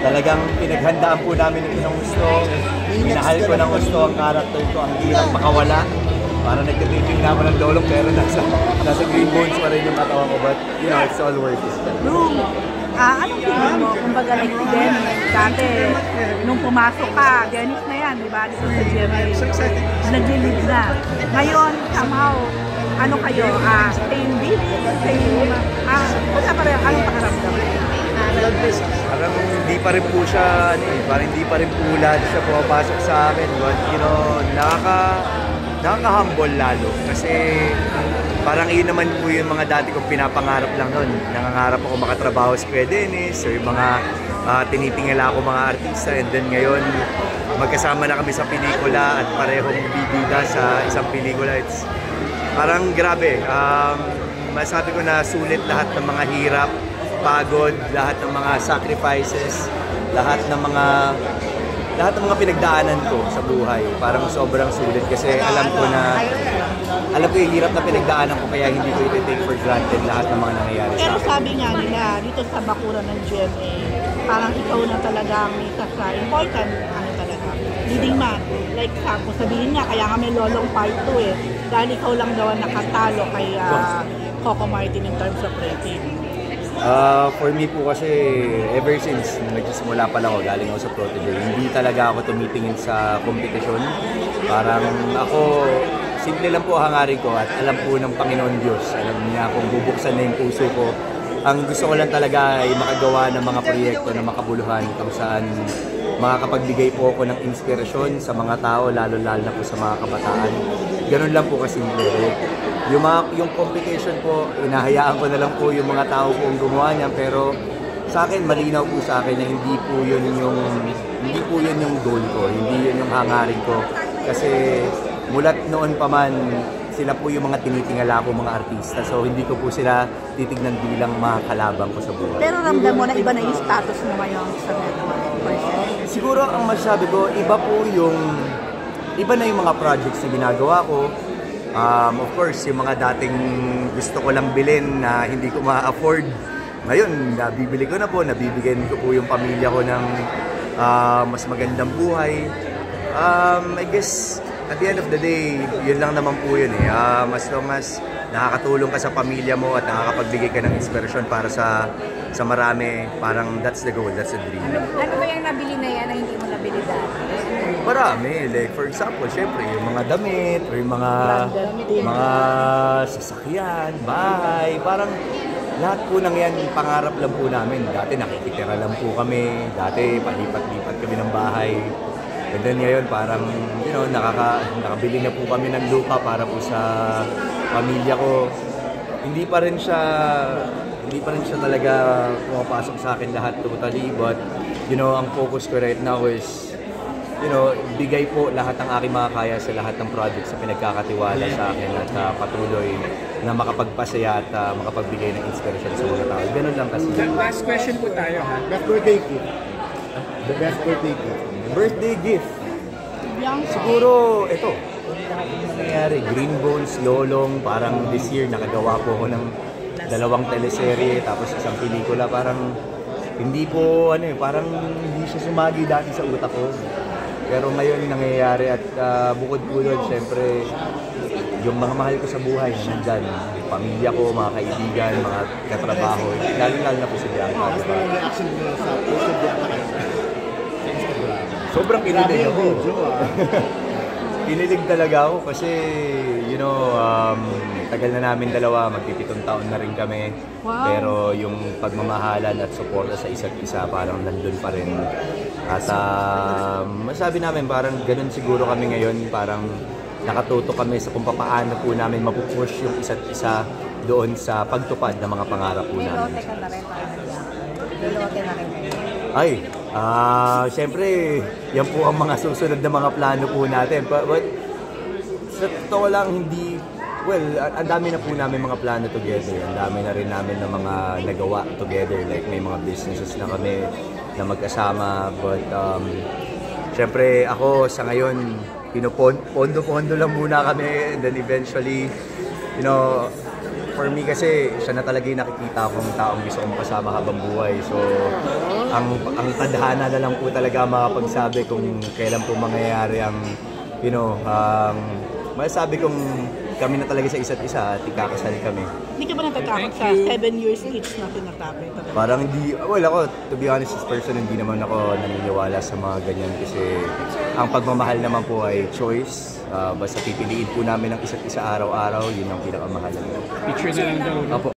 Talagang pinaghandaan po namin ito ng gusto. Minahal ko ng gusto ang character ko. Ang hirap makawala. Parang nagtitiping na ako ng lolo pero nasa green bones pa rin yung katawan ko. But you know, it's all worth it. Room, anong tingin mo? Kumbaga like si Dennis, dati nung pumasok ka, Dennis na yan, di ba? Dito sa GMA, nag-lead na. Ngayon, somehow, ano kayo? Same beat? Same, basta pa rin, anong pakaramdam? Parang hindi pa rin po siya, parang hindi pa rin po lahat siya pumapasok sa akin. But you know, nakaka-humble lalo. Kasi parang yun naman po yung mga dati kong pinapangarap lang nun. Nangangarap ako makatrabaho sa Kuya Dennis or yung mga tinitingala ako mga artista. And then ngayon, magkasama na kami sa pelikula at parehong bibida sa isang pelikula. It's parang grabe. Masabi ko na sulit lahat ng mga hirap, pagod, lahat ng mga sacrifices, lahat ng mga pinagdaanan ko sa buhay. Parang sobrang sulit kasi alam ko yung hirap na pinagdaanan ko kaya hindi ko i-take for granted lahat ng mga nangyayari sa akin. Pero sabi nga nila, dito sa bakuran ng GMA, parang ikaw na talaga may important, talaga, leading man. Like sabihin nga, kaya nga may Lolong Part 2 eh. Dahil ikaw lang daw ang nakatalo kay Coco Martin in terms of rating. For me po kasi, ever since nagsisimula pa lang ako, galing ako sa Protege, hindi talaga ako tumitingin sa kompetisyon. Parang ako, simple lang po hangarin ko at alam po ng Panginoon Diyos. Alam niya kung bubuksan na yung puso ko. Ang gusto ko lang talaga ay makagawa ng mga proyekto na makabuluhan kung saan makakapagbigay po ako ng inspirasyon sa mga tao, lalo-lalo na po sa mga kabataan. Ganun lang po kasimple. Yung competition po, inahayaan ko na lang po yung mga tao po ang gumawa niya, pero sa akin, malinaw po sa akin na hindi po yun yung goal ko, hindi yun yung hangarin ko. Kasi mulat noon pa man, sila po yung mga tinitingala ko mga artista. So hindi ko po sila titignan bilang mga kalabang ko sa buhay. Pero ramdam mo na iba na yung status mo ngayon sa network? Siguro ang masasabi ko, iba na yung mga projects na ginagawa ko. Of course, yung mga dating gusto ko lang bilhin na hindi ko ma-afford, ngayon, nabibili ko na po, nabibigyan ko po yung pamilya ko ng mas magandang buhay. I guess, at the end of the day, yun lang naman po yun eh. As long as nakakatulong ka sa pamilya mo at nakakapagbigay ka ng inspirasyon para sa marami, parang that's the goal, that's the dream. Ano ba yung nabili na yan na hindi mo nabili dati? Marami. Like, for example, syempre, yung mga damit, or yung mga sasakyan, bahay, parang lahat po nang yan, pangarap lang po namin. Dati nakikitira lang po kami, dati palipat-lipat kami ng bahay. And then ngayon, parang, you know, nakabili na po kami ng lupa para po sa pamilya ko. Hindi pa rin siya talaga pumapasok sa akin lahat totally, but, you know, ang focus ko right now is, you know, bigay po lahat ng aking makakaya sa lahat ng projects na pinagkakatiwala sa akin at patuloy na makapagpasaya at makapagbigay ng inspirasyon sa mga tao. Ganun lang kasi. Last question po tayo ha. Best birthday gift. The best birthday gift. Birthday gift. Siguro, ito. Nangyayari, Green Bones, Lolong, parang this year nakagawa po ako ng 2 teleserye, tapos isang pelikula. Parang hindi po, parang hindi siya sumagi dati sa utak ko. Pero ngayon nangyayari at bukod po doon, syempre, yung mga mahal ko sa buhay na nandyan, pamilya ko, mga kaibigan, mga katrabaho, lalo-lalo na po si Bianca. Gusto mo reaction mo sa social Bianca? Sobrang kinilig ako. Kinilig talaga ako kasi, you know, tagal na namin dalawa, magpipitong taon na rin kami. Wow. Pero yung pagmamahalan at suporta sa isa't isa, parang nandun pa rin. At masabi namin, parang ganun siguro kami ngayon, parang nakatuto kami sa kung paano po namin mapupush yung isa't isa doon sa pagtupad ng mga pangarap po namin. Nilote ka na rin parang nilote na rin kayo. Ay, siyempre, yan po ang mga susunod na mga plano po natin. But sa totoo lang, ang dami na po namin mga plano together. Ang dami na rin namin ng mga nagawa together. Like may mga businesses na kami na magkasama. But siyempre ako sa ngayon, pondo-pondo lang muna kami. And then eventually, you know, for me kasi siya na talaga yung nakikita akong taong gusto kong makasama habang buhay. So ang tadhana na lang po talaga makapagsabi kung kailan po mangyayari ang, masasabi kong kami na talaga sa isa't isa at ikakasal kami. Hindi ka ba natatakot sa 7 years each na tinatabi? Parang hindi, ako, to be honest, as person, hindi naman ako naniniwala sa mga ganyan kasi ang pagmamahal naman po ay choice. Basta pipiliin po namin ang isa't isa araw-araw, yun ang pinakamahalaga. Picture na lang daw. Opo.